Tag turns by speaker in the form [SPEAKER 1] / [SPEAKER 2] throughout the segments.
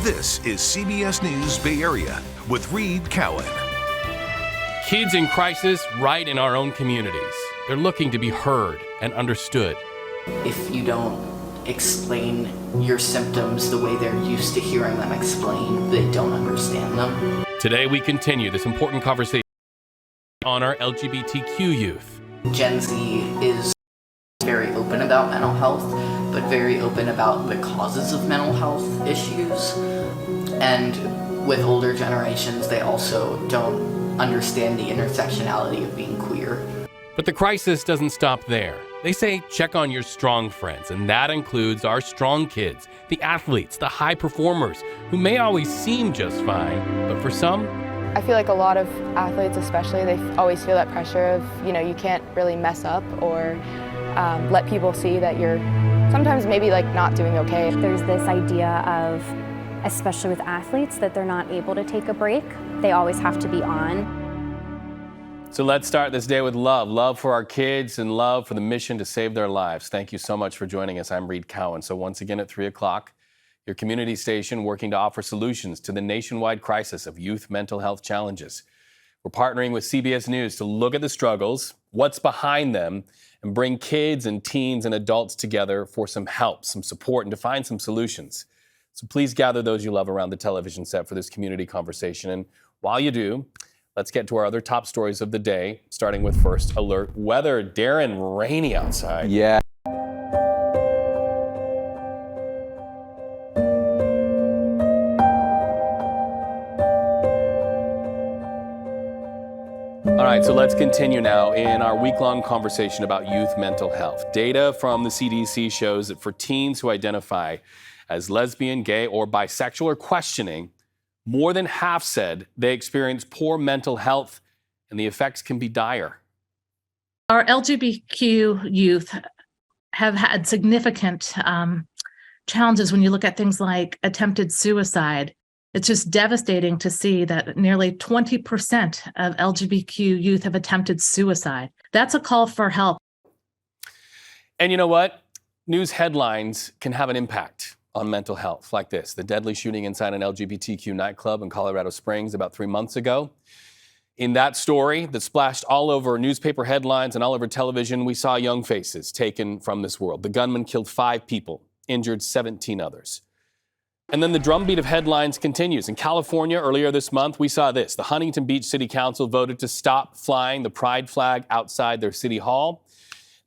[SPEAKER 1] This is CBS News Bay Area with Reed Cowan.
[SPEAKER 2] Kids in crisis right in our own communities. They're looking to be heard and understood.
[SPEAKER 3] If you don't explain your symptoms the way they're used to hearing them explained, they don't understand them.
[SPEAKER 2] Today we continue this important conversation on our LGBTQ youth.
[SPEAKER 3] Gen Z is very open about mental health, but very open about the causes of mental health issues. And with older generations, they also don't understand the intersectionality of being queer.
[SPEAKER 2] But the crisis doesn't stop there. They say check on your strong friends, and that includes our strong kids, the athletes, the high performers, who may always seem just fine, but for some,
[SPEAKER 4] I feel like a lot of athletes especially, they always feel that pressure of, you can't really mess up or let people see that you're sometimes maybe like not doing okay.
[SPEAKER 5] There's this idea of, especially with athletes, that they're not able to take a break. They always have to be on.
[SPEAKER 2] So let's start this day with love. Love for our kids and love for the mission to save their lives. Thank you so much for joining us. I'm Reed Cowan. So once again at 3 o'clock, your community station working to offer solutions to the nationwide crisis of youth mental health challenges. We're partnering with CBS News to look at the struggles, what's behind them, and bring kids and teens and adults together for some help, some support, and to find some solutions. So please gather those you love around the television set for this community conversation. And while you do, let's get to our other top stories of the day, starting with First Alert weather. Darren, rainy outside.
[SPEAKER 6] Yeah.
[SPEAKER 2] All right, so let's continue now in our week-long conversation about youth mental health. Data from the CDC shows that for teens who identify as lesbian, gay, or bisexual or questioning, more than half said they experience poor mental health, and the effects can be dire.
[SPEAKER 7] Our LGBTQ youth have had significant challenges when you look at things like attempted suicide. It's just devastating to see that nearly 20% of LGBTQ youth have attempted suicide. That's a call for help.
[SPEAKER 2] And you know what? News headlines can have an impact on mental health, like this. The deadly shooting inside an LGBTQ nightclub in Colorado Springs about 3 months ago. In that story that splashed all over newspaper headlines and all over television, we saw young faces taken from this world. The gunman killed 5 people, injured 17 others. And then the drumbeat of headlines continues. In California, earlier this month, we saw this. The Huntington Beach City Council voted to stop flying the pride flag outside their city hall.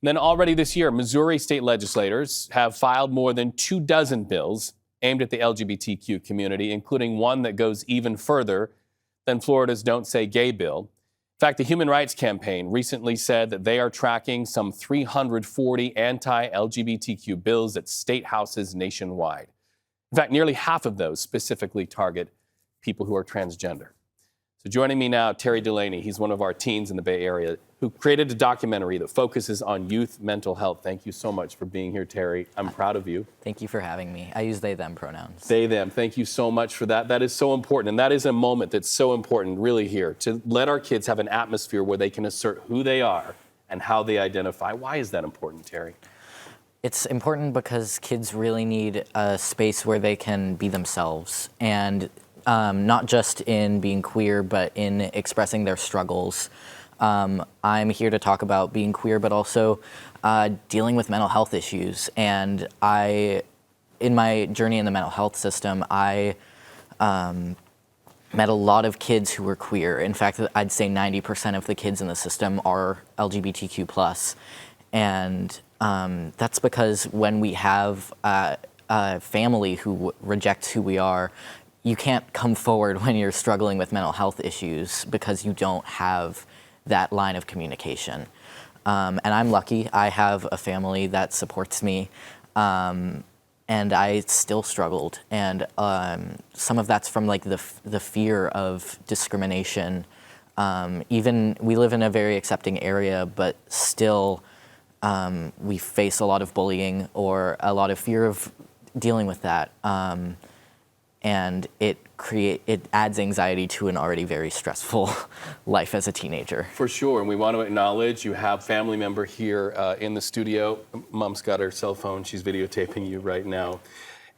[SPEAKER 2] And then already this year, Missouri state legislators have filed more than 24 bills aimed at the LGBTQ community, including one that goes even further than Florida's Don't Say Gay bill. In fact, the Human Rights Campaign recently said that they are tracking some 340 anti-LGBTQ bills at state houses nationwide. In fact, nearly half of those specifically target people who are transgender. So joining me now, Terry Delaney. He's one of our teens in the Bay Area who created a documentary that focuses on youth mental health. Thank you so much for being here, Terry. I'm proud of you.
[SPEAKER 8] Thank you for having me. I use they, them pronouns.
[SPEAKER 2] They, them. Thank you so much for that. That is so important. And that is a moment that's so important really here to let our kids have an atmosphere where they can assert who they are and how they identify. Why is that important, Terry?
[SPEAKER 8] It's important because kids really need a space where they can be themselves, and not just in being queer, but in expressing their struggles. I'm here to talk about being queer, but also dealing with mental health issues. And in my journey in the mental health system, I met a lot of kids who were queer. In fact, I'd say 90% of the kids in the system are LGBTQ+. And that's because when we have a family who rejects who we are, you can't come forward when you're struggling with mental health issues because you don't have that line of communication. And I'm lucky. I have a family that supports me, and I still struggled. And some of that's from like the fear of discrimination. Even we live in a very accepting area, but still we face a lot of bullying or a lot of fear of dealing with that. And it adds anxiety to an already very stressful life as a teenager.
[SPEAKER 2] For sure, and we want to acknowledge you have family member here in the studio. Mom's got her cell phone, she's videotaping you right now.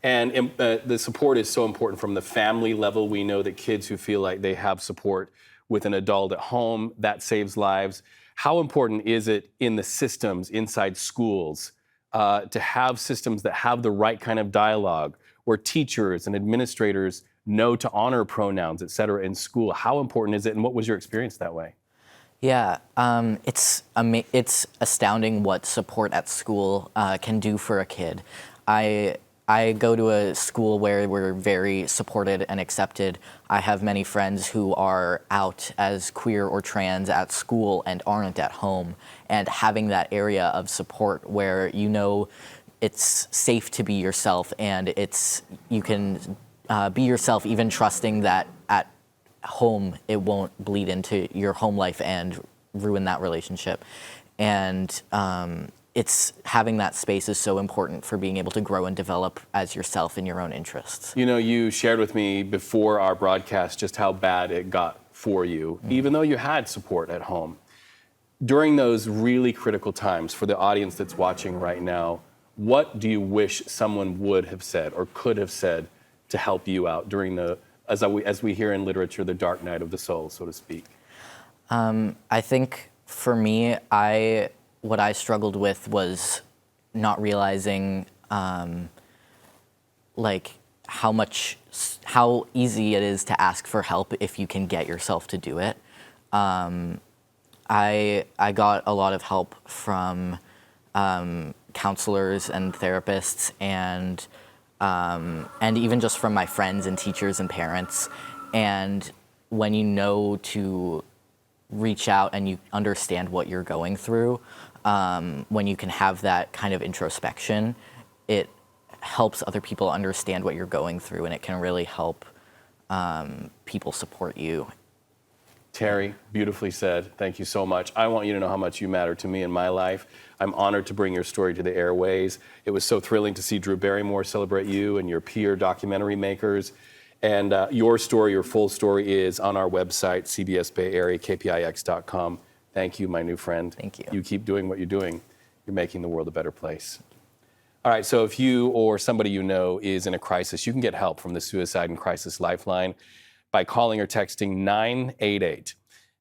[SPEAKER 2] And the support is so important from the family level. We know that kids who feel like they have support with an adult at home, that saves lives. How important is it in the systems inside schools to have systems that have the right kind of dialogue, where teachers and administrators know to honor pronouns, et cetera, in school? How important is it, and what was your experience that way?
[SPEAKER 8] Yeah, it's astounding what support at school can do for a kid. I go to a school where we're very supported and accepted. I have many friends who are out as queer or trans at school and aren't at home. And having that area of support where you know it's safe to be yourself, and you can be yourself, even trusting that at home it won't bleed into your home life and ruin that relationship. And it's having that space is so important for being able to grow and develop as yourself in your own interests.
[SPEAKER 2] You know, you shared with me before our broadcast just how bad it got for you, even though you had support at home. During those really critical times, for the audience that's watching right now, what do you wish someone would have said or could have said to help you out during the, as we hear in literature, the dark night of the soul, so to speak?
[SPEAKER 8] I think for me, what I struggled with was not realizing like how easy it is to ask for help if you can get yourself to do it. I got a lot of help from counselors and therapists, and even just from my friends and teachers and parents. And when you know to reach out and you understand what you're going through, when you can have that kind of introspection, it helps other people understand what you're going through, and it can really help people support you.
[SPEAKER 2] Terry, beautifully said. Thank you so much. I want you to know how much you matter to me in my life. I'm honored to bring your story to the airways. It was so thrilling to see Drew Barrymore celebrate you and your peer documentary makers. And your story, your full story, is on our website, CBS Bay Area, KPIX.com. Thank you, my new friend.
[SPEAKER 8] Thank you.
[SPEAKER 2] You keep doing what you're doing. You're making the world a better place. All right, so if you or somebody you know is in a crisis, you can get help from the Suicide and Crisis Lifeline by calling or texting 988.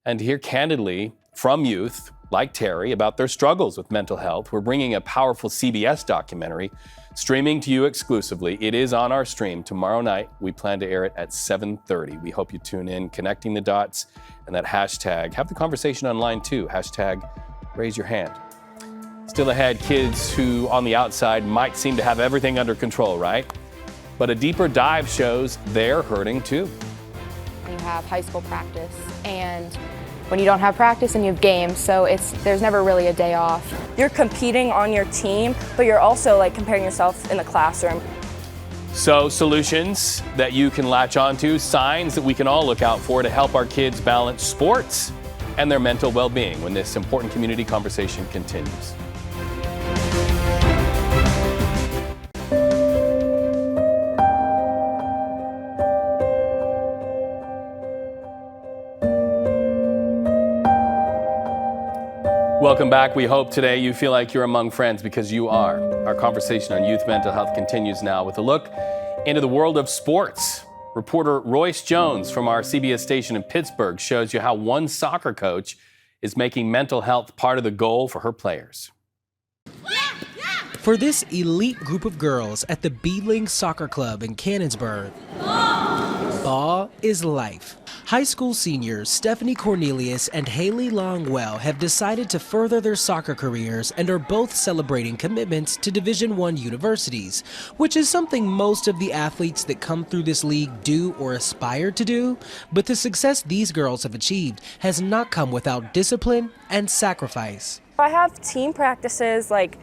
[SPEAKER 2] And to hear candidly from youth like Terry about their struggles with mental health, we're bringing a powerful CBS documentary streaming to you exclusively. It is on our stream tomorrow night. We plan to air it at 7:30. We hope you tune in, connecting the dots, and that hashtag. Have the conversation online too. Hashtag raise your hand. Still ahead, kids who on the outside might seem to have everything under control, right? But a deeper dive shows they're hurting too.
[SPEAKER 4] You have high school practice, and when you don't have practice and you have games, so there's never really a day off.
[SPEAKER 6] You're competing on your team, but you're also like comparing yourself in the classroom.
[SPEAKER 2] So solutions that you can latch onto, signs that we can all look out for to help our kids balance sports and their mental well-being when this important community conversation continues. Welcome back. We hope today you feel like you're among friends, because you are. Our conversation on youth mental health continues now with a look into the world of sports. Reporter Royce Jones from our CBS station in Pittsburgh shows you how one soccer coach is making mental health part of the goal for her players.
[SPEAKER 9] For this elite group of girls at the Beadling Soccer Club in Cannonsburg, ball is life. High school seniors Stephanie Cornelius and Haley Longwell have decided to further their soccer careers and are both celebrating commitments to Division I universities, which is something most of the athletes that come through this league do or aspire to do. But the success these girls have achieved has not come without discipline and sacrifice.
[SPEAKER 6] I have team practices like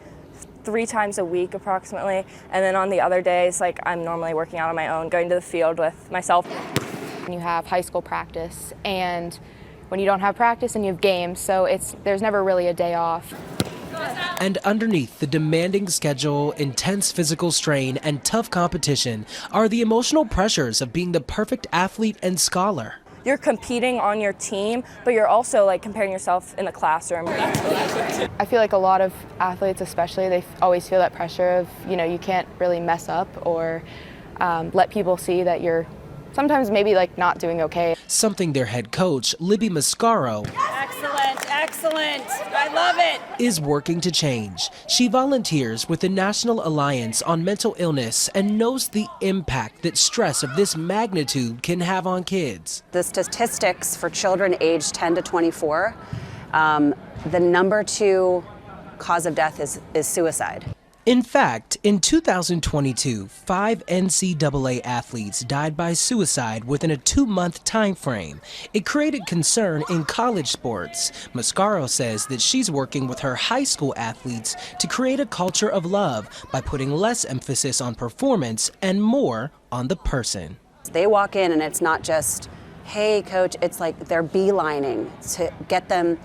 [SPEAKER 6] 3 times a week approximately, and then on the other days, like I'm normally working out on my own, going to the field with myself.
[SPEAKER 4] You have high school practice, and when you don't have practice and you have games, so there's never really a day off.
[SPEAKER 9] And underneath the demanding schedule, intense physical strain, and tough competition are the emotional pressures of being the perfect athlete and scholar.
[SPEAKER 6] you're competing on your team, but you're also like comparing yourself in the classroom.
[SPEAKER 4] I feel like a lot of athletes especially, they always feel that pressure of, you can't really mess up or let people see that you're sometimes maybe like not doing okay.
[SPEAKER 9] Something their head coach, Libby Mascaro,
[SPEAKER 10] Excellent. I love it.
[SPEAKER 9] is working to change. She volunteers with the National Alliance on Mental Illness and knows the impact that stress of this magnitude can have on kids.
[SPEAKER 10] The statistics for children aged 10 to 24, the number 2 cause of death is suicide.
[SPEAKER 9] In fact, in 2022, 5 NCAA athletes died by suicide within a 2-month time frame. It created concern in college sports. Mascaro says that she's working with her high school athletes to create a culture of love by putting less emphasis on performance and more on the person.
[SPEAKER 10] They walk in and it's not just, hey coach, it's like they're beelining to get them,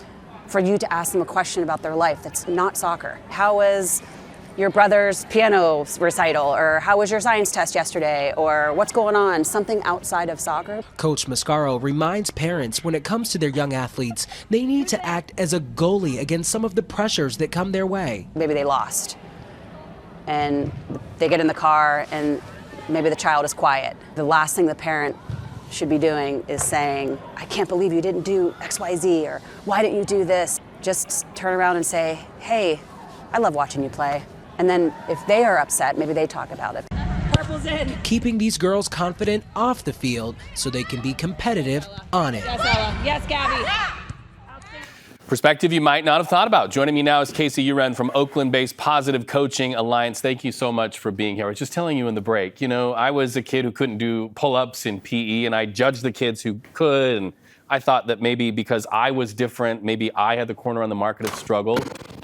[SPEAKER 10] for you to ask them a question about their life that's not soccer. How was your brother's piano recital, or how was your science test yesterday, or what's going on, something outside of soccer.
[SPEAKER 9] Coach Mascaro reminds parents when it comes to their young athletes, they need to act as a goalie against some of the pressures that come their way.
[SPEAKER 10] Maybe they lost and they get in the car and maybe the child is quiet. The last thing the parent should be doing is saying, I can't believe you didn't do XYZ, or why didn't you do this? Just turn around and say, hey, I love watching you play. And then if they are upset, maybe they talk about it. Purple's in.
[SPEAKER 9] Keeping these girls confident off the field so they can be competitive on it.
[SPEAKER 10] Yes, Ella. Yes, Gabby.
[SPEAKER 2] Perspective you might not have thought about. Joining me now is Casey Uren from Oakland-based Positive Coaching Alliance. Thank you so much for being here. I was just telling you in the break, I was a kid who couldn't do pull-ups in PE, and I judged the kids who could, and I thought that maybe because I was different, maybe I had the corner on the market of struggle,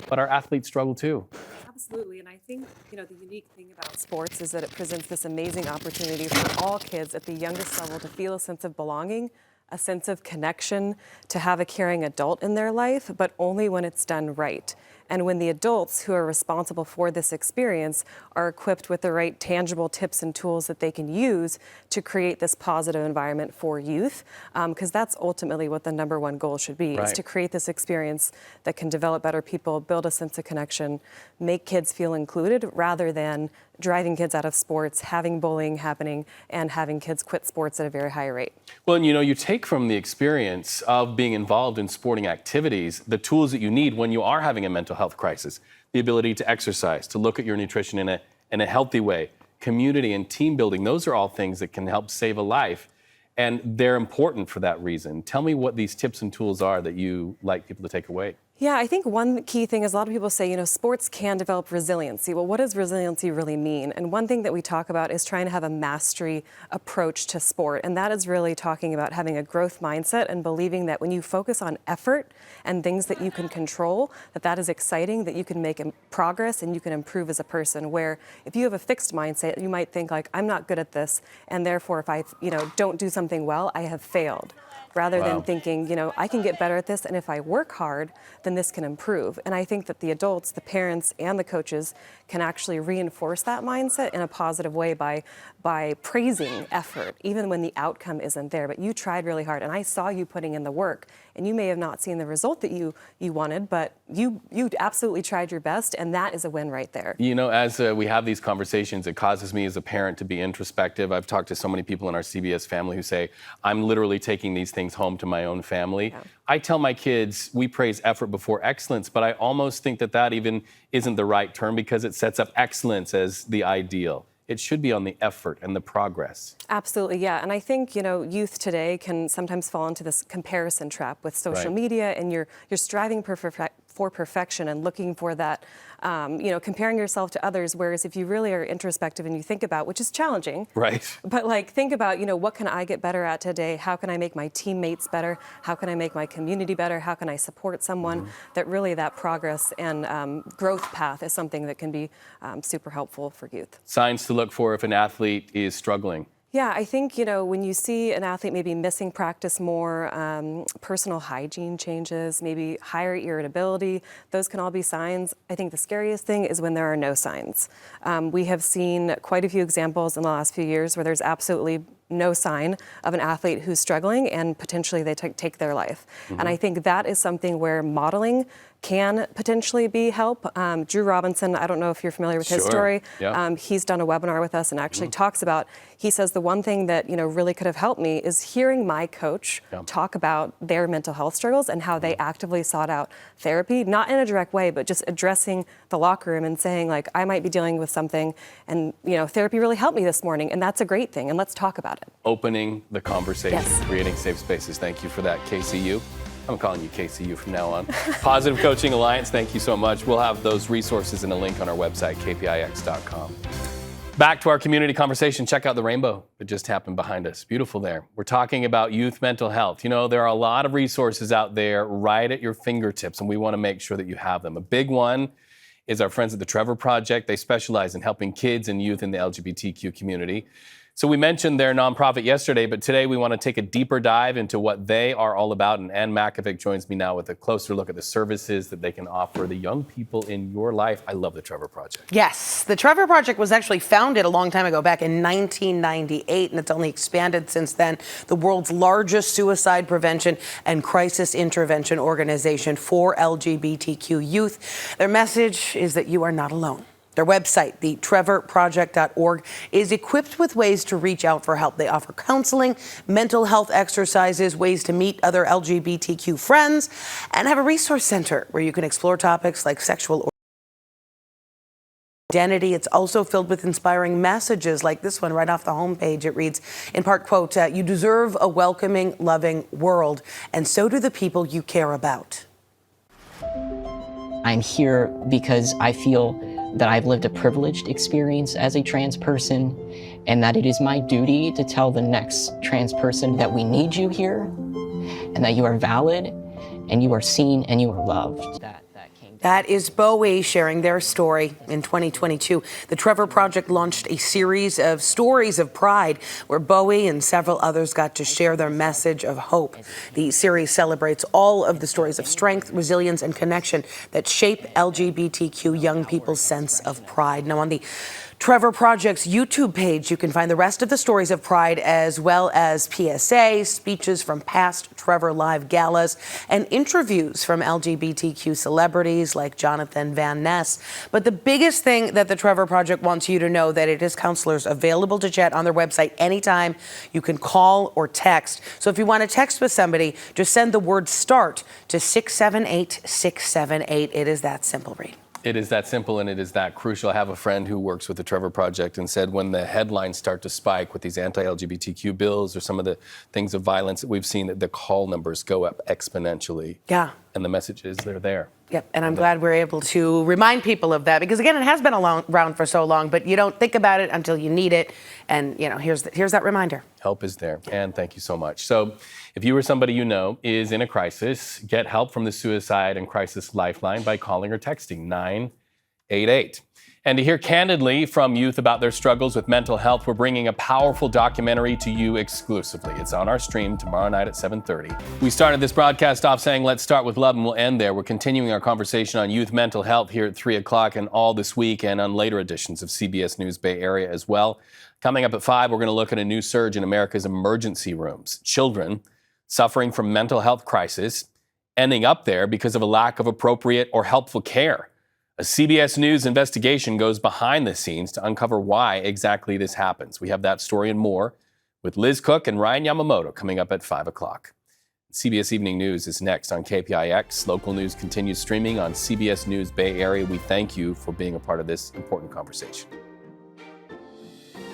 [SPEAKER 2] but our athletes struggle too.
[SPEAKER 11] Absolutely, and I think, the unique thing about sports is that it presents this amazing opportunity for all kids at the youngest level to feel a sense of belonging, a sense of connection, to have a caring adult in their life, but only when it's done right. And when the adults who are responsible for this experience are equipped with the right tangible tips and tools that they can use to create this positive environment for youth, because that's ultimately what the number one goal should be, is to create this experience that can develop better people, build a sense of connection, make kids feel included, rather than driving kids out of sports, having bullying happening, and having kids quit sports at a very high rate.
[SPEAKER 2] Well, and you take from the experience of being involved in sporting activities the tools that you need when you are having a mental health crisis. The ability to exercise, to look at your nutrition in a healthy way, community and team building. Those are all things that can help save a life. And they're important for that reason. Tell me what these tips and tools are that you like people to take away.
[SPEAKER 11] Yeah, I think one key thing is a lot of people say, sports can develop resiliency. Well, what does resiliency really mean? And one thing that we talk about is trying to have a mastery approach to sport. And that is really talking about having a growth mindset and believing that when you focus on effort and things that you can control, that is exciting, that you can make progress and you can improve as a person. Where if you have a fixed mindset, you might think like, I'm not good at this, and therefore if I, don't do something well, I have failed. Rather than thinking, I can get better at this, and if I work hard, then this can improve. And I think that the adults, the parents, and the coaches can actually reinforce that mindset in a positive way by praising effort, even when the outcome isn't there. But you tried really hard, and I saw you putting in the work, and you may have not seen the result that you wanted, but you absolutely tried your best, and that is a win right there.
[SPEAKER 2] As we have these conversations, it causes me as a parent to be introspective. I've talked to so many people in our CBS family who say, I'm literally taking these things home to my own family. Yeah. I tell my kids, we praise effort before excellence, but I almost think that even isn't the right term because it sets up excellence as the ideal. It should be on the effort and the progress.
[SPEAKER 11] Absolutely, yeah. And I think, youth today can sometimes fall into this comparison trap with social media, and you're striving for perfection and looking for that, comparing yourself to others. Whereas if you really are introspective and you think about, which is challenging, but think about, what can I get better at today? How can I make my teammates better? How can I make my community better? How can I support someone? That really that progress and growth path is something that can be super helpful for youth.
[SPEAKER 2] Signs to look for if an athlete is struggling.
[SPEAKER 11] Yeah, I think, when you see an athlete maybe missing practice more, personal hygiene changes, maybe higher irritability, those can all be signs. I think the scariest thing is when there are no signs. We have seen quite a few examples in the last few years where there's absolutely no sign of an athlete who's struggling, and potentially they take their life. And I think that is something where modeling can potentially be help. Drew Robinson, I don't know if you're familiar with his story.
[SPEAKER 2] Yeah.
[SPEAKER 11] He's done a webinar with us and actually talks about, he says the one thing that, really could have helped me is hearing my coach talk about their mental health struggles and how they actively sought out therapy, not in a direct way, but just addressing the locker room and saying, like, I might be dealing with something and, therapy really helped me this morning, and that's a great thing, and let's talk about it.
[SPEAKER 2] Opening the conversation,
[SPEAKER 11] Yes.
[SPEAKER 2] creating safe spaces. Thank you for that, KCU. I'm calling you KCU from now on. Positive Coaching Alliance, thank you so much. We'll have those resources and a link on our website, kpix.com. Back to our community conversation. Check out the rainbow that just happened behind us. Beautiful there. We're talking about youth mental health. There are a lot of resources out there right at your fingertips, and we want to make sure that you have them. A big one is our friends at the Trevor Project. They specialize in helping kids and youth in the LGBTQ community. So we mentioned their nonprofit yesterday, but today we want to take a deeper dive into what they are all about. And Ann Makovic joins me now with a closer look at the services that they can offer the young people in your life. I love the Trevor Project.
[SPEAKER 12] Yes, the Trevor Project was actually founded a long time ago, back in 1998, and it's only expanded since then. The world's largest suicide prevention and crisis intervention organization for LGBTQ youth. Their message is that you are not alone. Their website, thetrevorproject.org, is equipped with ways to reach out for help. They offer counseling, mental health exercises, ways to meet other LGBTQ friends, and have a resource center where you can explore topics like sexual identity. It's also filled with inspiring messages like this one right off the homepage. It reads, in part, quote, you deserve a welcoming, loving world, and so do the people you care about.
[SPEAKER 13] I'm here because I feel that I've lived a privileged experience as a trans person, and that it is my duty to tell the next trans person that we need you here, and that you are valid, and you are seen, and you are loved.
[SPEAKER 12] That is Bowie sharing their story. In 2022, the Trevor Project launched a series of stories of pride where Bowie and several others got to share their message of hope. The series celebrates all of the stories of strength, resilience, and connection that shape LGBTQ young people's sense of pride. Now, on the Trevor Project's YouTube page, you can find the rest of the stories of pride, as well as PSA, speeches from past Trevor Live galas, and interviews from LGBTQ celebrities like Jonathan Van Ness. But the biggest thing that the Trevor Project wants you to know, that it is counselors available to chat on their website anytime. You can call or text. So if you want to text with somebody, just send the word START to 678-678. It is that simple, Reed.
[SPEAKER 2] It is that simple, and it is that crucial. I have a friend who works with the Trevor Project and said when the headlines start to spike with these anti-LGBTQ bills or some of the things of violence that we've seen, that the call numbers go up exponentially.
[SPEAKER 12] Yeah.
[SPEAKER 2] And the message is they're there.
[SPEAKER 12] Yep, and I'm glad we're able to remind people of that, because again, it has been around for so long, but you don't think about it until you need it. And here's that reminder. Help is there. And thank you so much. So if you or somebody you know is in a crisis, get help from the Suicide and Crisis Lifeline by calling or texting 988. And to hear candidly from youth about their struggles with mental health, we're bringing a powerful documentary to you exclusively. It's on our stream tomorrow night at 7:30. We started this broadcast off saying, let's start with love, and we'll end there. We're continuing our conversation on youth mental health here at 3 o'clock and all this week, and on later editions of CBS News Bay Area as well. Coming up at 5, we're going to look at a new surge in America's emergency rooms. Children suffering from mental health crisis ending up there because of a lack of appropriate or helpful care. A CBS News investigation goes behind the scenes to uncover why exactly this happens. We have that story and more with Liz Cook and Ryan Yamamoto coming up at 5 o'clock. CBS Evening News is next on KPIX. Local news continues streaming on CBS News Bay Area. We thank you for being a part of this important conversation.